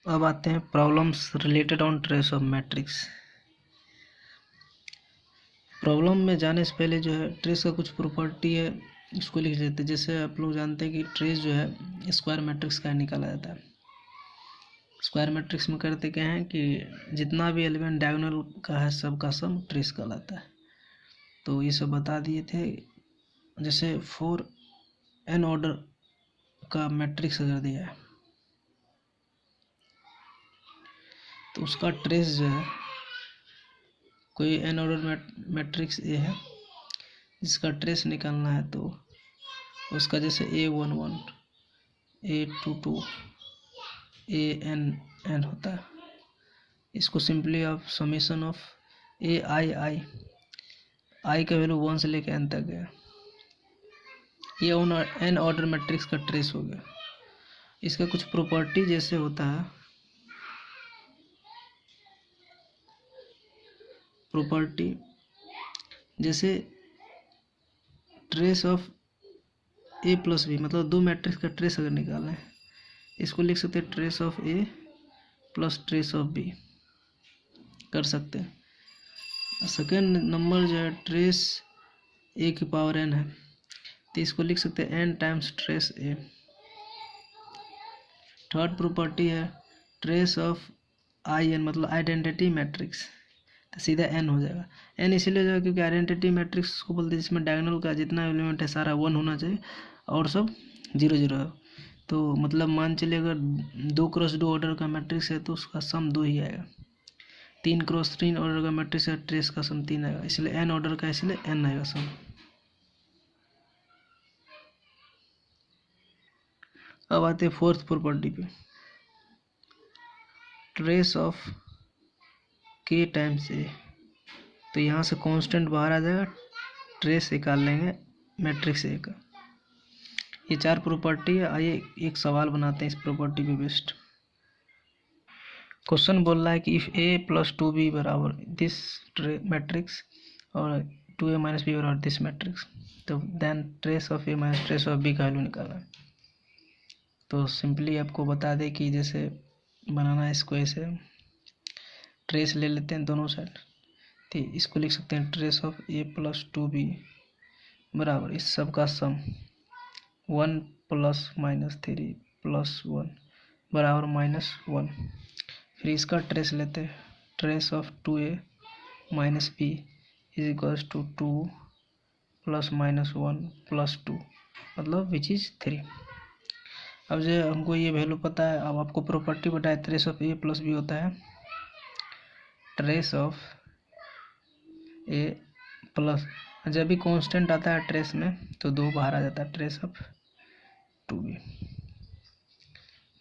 अब आते हैं problems related on trace of matrix. Problem में जाने से पहले जो है ट्रेस का कुछ प्रॉपर्टी है उसको लिख लेते हैं। जैसे आप लोग जानते हैं कि ट्रेस जो है स्क्वायर मैट्रिक्स का निकाला जाता है। स्क्वायर मैट्रिक्स में करते क्या है कि जितना भी एलिमेंट डायगोनल का है सबका सम ट्रेस कहलाता है। तो ये सब बता दिए थे। जैसे 4n ऑर्डर का मैट्रिक्स अगर दिया है तो उसका ट्रेस जो है कोई n ऑर्डर मैट्रिक्स ए है जिसका ट्रेस निकालना है तो उसका जैसे A11 A22 AN होता है। इसको सिंपली आप समेशन ऑफ आई का वैल्यू 1 से लेकर n तक गया, ये n ऑर्डर मैट्रिक्स का ट्रेस हो गया। इसका कुछ प्रॉपर्टी जैसे होता है, प्रॉपर्टी जैसे trace of A plus B, मतलब दो मैट्रिक्स का ट्रेस अगर निकालना है इसको लिख सकते हैं trace of A plus trace of B कर सकते हैं। सेकेंड नंबर जो है ट्रेस ए की पावर n है तो इसको लिख सकते हैं n टाइम्स ट्रेस ए। थर्ड प्रॉपर्टी है ट्रेस ऑफ आई एन, मतलब आइडेंटिटी मैट्रिक्स, तो सीधा n हो जाएगा। n इसीलिए हो जाएगा क्योंकि आइडेंटिटी मैट्रिक्स को बोलते हैं जिसमें डायगोनल का जितना एलिमेंट है सारा 1 होना चाहिए और सब 0 0 है। तो मतलब मान चलिए अगर 2x2 ऑर्डर का मैट्रिक्स है तो उसका सम 2 ही आएगा। 3x3 ऑर्डर का मैट्रिक्स है ट्रेस का सम 3 आएगा, इसलिए n ऑर्डर का इसलिए n आएगा सम। अब आते हैं फोर्थ प्रॉपर्टी पे, ट्रेस ऑफ k टाइम्स ए। तो यहाँ से कांस्टेंट बाहर आ जाएगा, ट्रेस निकाल लेंगे मैट्रिक्स ए का। ये 4 प्रॉपर्टी है। आइए एक सवाल बनाते हैं इस प्रॉपर्टी पे बेस्ड। क्वेश्चन बोल रहा है कि इफ a प्लस 2b बराबर दिस मैट्रिक्स और 2a माइनस बी बराबर दिस मैट्रिक्स, तो then trace of a minus trace of b का वैल्यू निकालना है। तो सिंपली आपको बता दें कि जैसे बनाना है इसको, ऐसे ट्रेस ले लेते हैं दोनों साइड, तो इसको लिख सकते हैं trace of a plus 2b बराबर इस सब का सम 1 प्लस माइनस 3 प्लस 1 बराबर -1। फिर इसका ट्रेस लेते हैं, trace of 2a minus B is equals to 2 plus -1 plus 2 मतलब विच इज 3। अब जो हमको ये वैल्यू पता है, अब आपको प्रॉपर्टी बताए trace of a plus B होता है ट्रेस ऑफ a प्लस, जब भी कांस्टेंट आता है ट्रेस में तो 2 बाहर आ जाता है, ट्रेस ऑफ 2b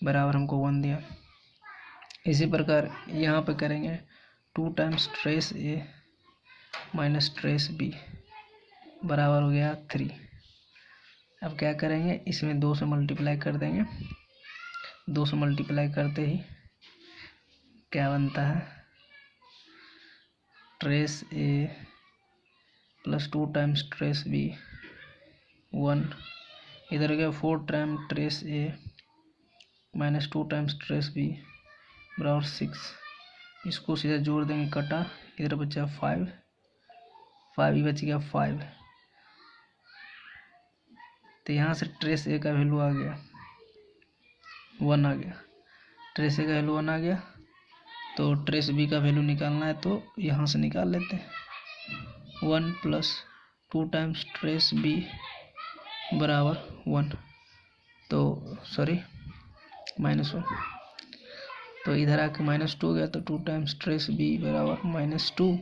बराबर हमको 1 दिया। इसी प्रकार यहाँ पे करेंगे 2 टाइम्स ट्रेस ए माइनस ट्रेस बी बराबर हो गया 3। अब क्या करेंगे, इसमें 2 से मल्टीप्लाई कर देंगे। 2 से मल्टीप्लाई करते ही क्या बनता है, ट्रेस ए प्लस 2 टाइम्स ट्रेस बी 1, इधर गया 4 टाइम ट्रेस ए माइनस 2 टाइम्स ट्रेस बी बराबर 6। इसको सीधा जोड़ देंगे, कटा, इधर बचा 5 ही बच गया 5। तो यहाँ से ट्रेस ए का वैल्यू आ गया 1 आ गया, ट्रेस ए का वैल्यू 1 आ गया। तो ट्रेस बी का वैल्यू निकालना है तो यहाँ से निकाल लेते हैं 1 प्लस 2 टाइम्स ट्रेस बी बराबर 1, तो सॉरी -1। तो इधर आके -2 गया तो 2 टाइम्स ट्रेस बी बराबर -2,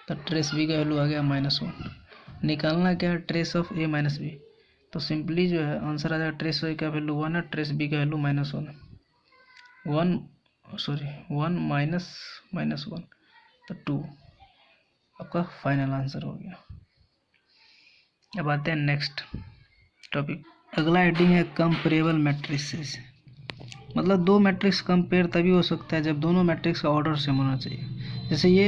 तो ट्रेस बी का वैल्यू आ गया -1। निकालना क्या है, trace of A minus B, तो सिंपली जो है आंसर आ जाएगा ट्रेस ए का वैल्यू 1 है, ट्रेस बी का वैल्यू -1 1 माइनस -1 तो 2 आपका फाइनल आंसर हो गया। अब आते हैं नेक्स्ट टॉपिक। अगला हेडिंग है कंपेरेबल मैट्रिसेस, मतलब दो मैट्रिक्स कंपेयर तभी हो सकता है जब दोनों मैट्रिक्स का ऑर्डर सेम होना चाहिए। जैसे ये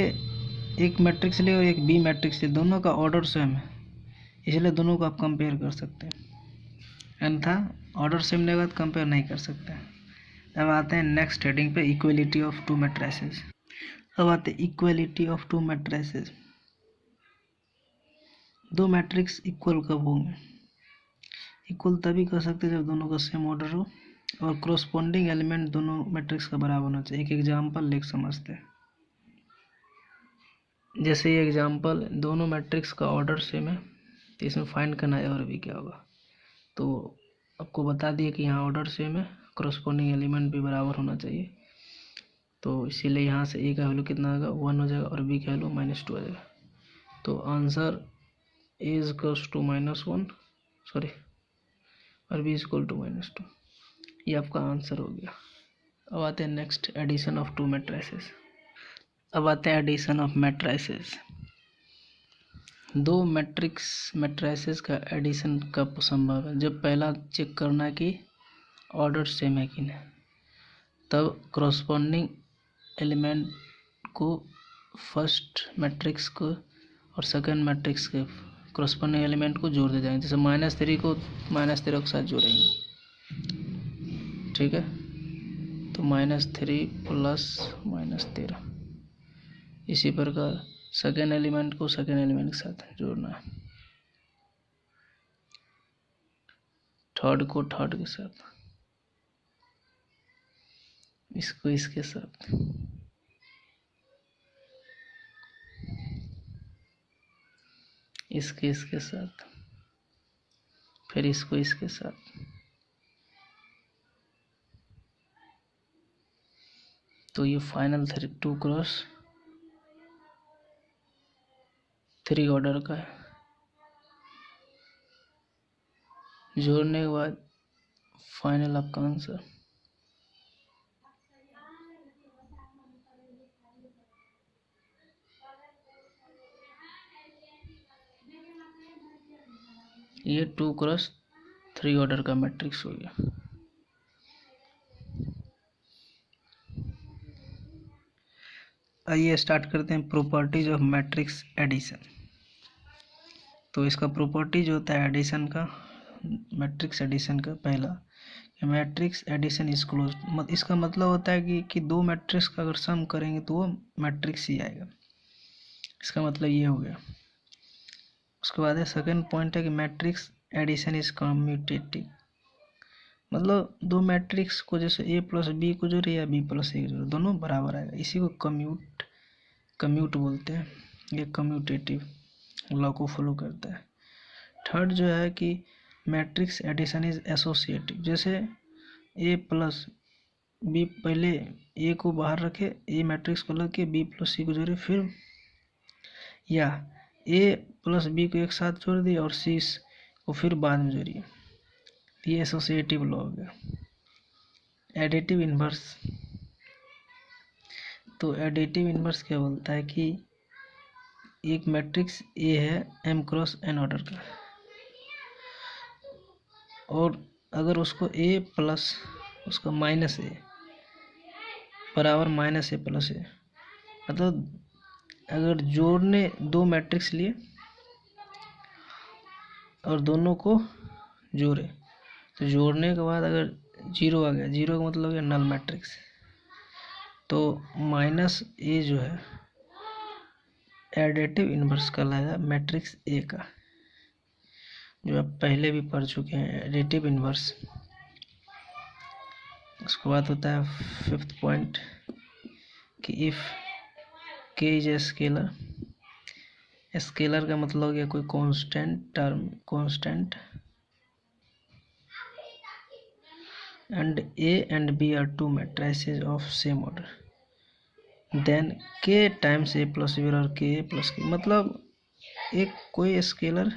एक मैट्रिक्स ले और एक बी मैट्रिक्स ले, दोनों का ऑर्डर सेम है इसलिए दोनों को आप कंपेयर कर सकते हैं, अन्यथा ऑर्डर सेम लेगा तो कंपेयर नहीं कर सकते हैं। अब आते हैं नेक्स्ट हेडिंग पे, इक्वलिटी ऑफ टू मैट्रिसेस। अब आते हैं इक्वलिटी ऑफ टू मैट्रिसेस। दो मैट्रिक्स इक्वल कब होंगे? इक्वल तभी कर सकते हैं जब दोनों का सेम ऑर्डर हो और क्रोस्पोंडिंग एलिमेंट दोनों मैट्रिक्स का बराबर होना चाहिए। एक एग्जांपल लेके समझते हैं। जैसे ये एग्जांपल, दोनों मैट्रिक्स का ऑर्डर सेम है तो इसमें फाइंड करना है और भी क्या होगा। तो आपको बता दिए कि यहाँ ऑर्डर सेम है, क्रोस्पोंडिंग एलिमेंट भी बराबर होना चाहिए, तो इसीलिए यहाँ से ए का वैल्यू कितना होगा 1 हो जाएगा और बी का वैल्यू -2 आ जाएगा। तो answer A is equals to -1 sorry और बी इज इक्वल टू -2। ये आपका आंसर हो गया। अब आते हैं next, addition of two matrices. अब आते हैं एडिशन ऑफ मैट्रिसेस। दो मैट्रिसेस का एडिशन कब संभव है? जब पहला चेक करना है कि ऑर्डर सेम है कि नहीं, तब क्रॉसपोंडिंग एलिमेंट को फर्स्ट मैट्रिक्स को और सेकंड मैट्रिक्स के क्रॉसपोंडिंग एलिमेंट को जोड़ दे जाएंगे। जैसे -3 को -13 के साथ जोड़ेंगे, ठीक है, तो -3 प्लस -13। इसी प्रकार सेकेंड एलिमेंट को सेकेंड एलिमेंट के साथ जोड़ना है, थर्ड को थर्ड के साथ, इसको इसके साथ, इसके साथ, फिर इसको इसके साथ। तो ये फाइनल 2 क्रॉस 3 ऑर्डर का है। जोड़ने के बाद फाइनल आपका आंसर ये 2 क्रॉस 3 ऑर्डर का मैट्रिक्स हो गया। आइए स्टार्ट करते हैं प्रॉपर्टीज ऑफ मैट्रिक्स एडिशन। तो इसका प्रॉपर्टी जो होता है एडिशन का, मैट्रिक्स एडिशन का, पहला मैट्रिक्स एडिशन इज क्लोज। इसका मतलब होता है कि दो मैट्रिक्स का अगर सम करेंगे तो वो मैट्रिक्स ही आएगा। इसका मतलब ये हो गया। उसके बाद है सेकंड पॉइंट है कि मैट्रिक्स एडिशन इज कम्यूटेटिव। मतलब दो मैट्रिक्स को जैसे ए प्लस बी को जोड़े या बी प्लस ए को जोड़े, दोनों बराबर आएगा। इसी को कम्यूट बोलते हैं। ये कम्यूटेटिव लॉ को फॉलो करता है। थर्ड जो है कि मैट्रिक्स एडिशन इज एसोसिएटिव। जैसे ए प्लस बी, पहले ए को बाहर रखे, ए मैट्रिक्स को लग के बी प्लस सी को जोड़े, फिर या ए प्लस बी को एक साथ जोड़ दिए और सी को फिर बाद में जोड़िए। ये एसोसिएटिव लॉ हो गया। Additive inverse. तो एडिटिव इन्वर्स क्या बोलता है कि एक मैट्रिक्स ए है m क्रॉस n ऑर्डर का, और अगर उसको a प्लस उसका -a बराबर -a प्लस a, मतलब अगर जोड़ने दो मैट्रिक्स लिए और दोनों को जोड़े, तो जोड़ने के बाद अगर 0 आ गया, 0 का मतलब हो गया नल मैट्रिक्स, तो -a जो है एडिटिव इन्वर्स कहलाएगा मैट्रिक्स ए का, जो आप पहले भी पढ़ चुके हैं, एडिटिव इन्वर्स। उसके बाद होता है फिफ्थ पॉइंट कि if K is a scalar. Scalar का मतलब हो गया कोई constant term, constant, and A and B are two matrices of same order, then K times A plus B और के ए प्लस के। मतलब एक कोई स्केलर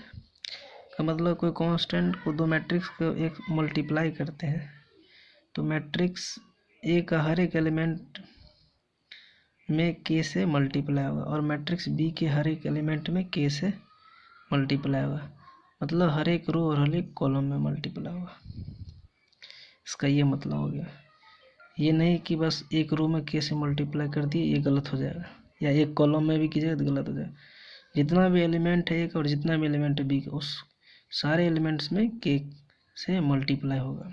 का मतलब कोई कांस्टेंट को दो मैट्रिक्स को एक मल्टीप्लाई करते हैं, तो मैट्रिक्स ए का हर एक एलिमेंट में के से मल्टीप्लाई होगा और मैट्रिक्स बी के हर एक एलिमेंट में के से मल्टीप्लाई होगा। मतलब हर एक रो और हर एक कॉलम में मल्टीप्लाई होगा। इसका ये मतलब हो गया। ये नहीं कि बस एक रो में के से मल्टीप्लाई कर दिए, ये गलत हो जाएगा, या एक कॉलम में भी कीजिएगा तो गलत हो जाएगा। जितना भी एलिमेंट है एक और जितना भी एलिमेंट है बी का, उस सारे एलिमेंट्स में के से मल्टीप्लाई होगा।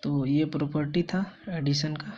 तो ये प्रॉपर्टी था एडिशन का।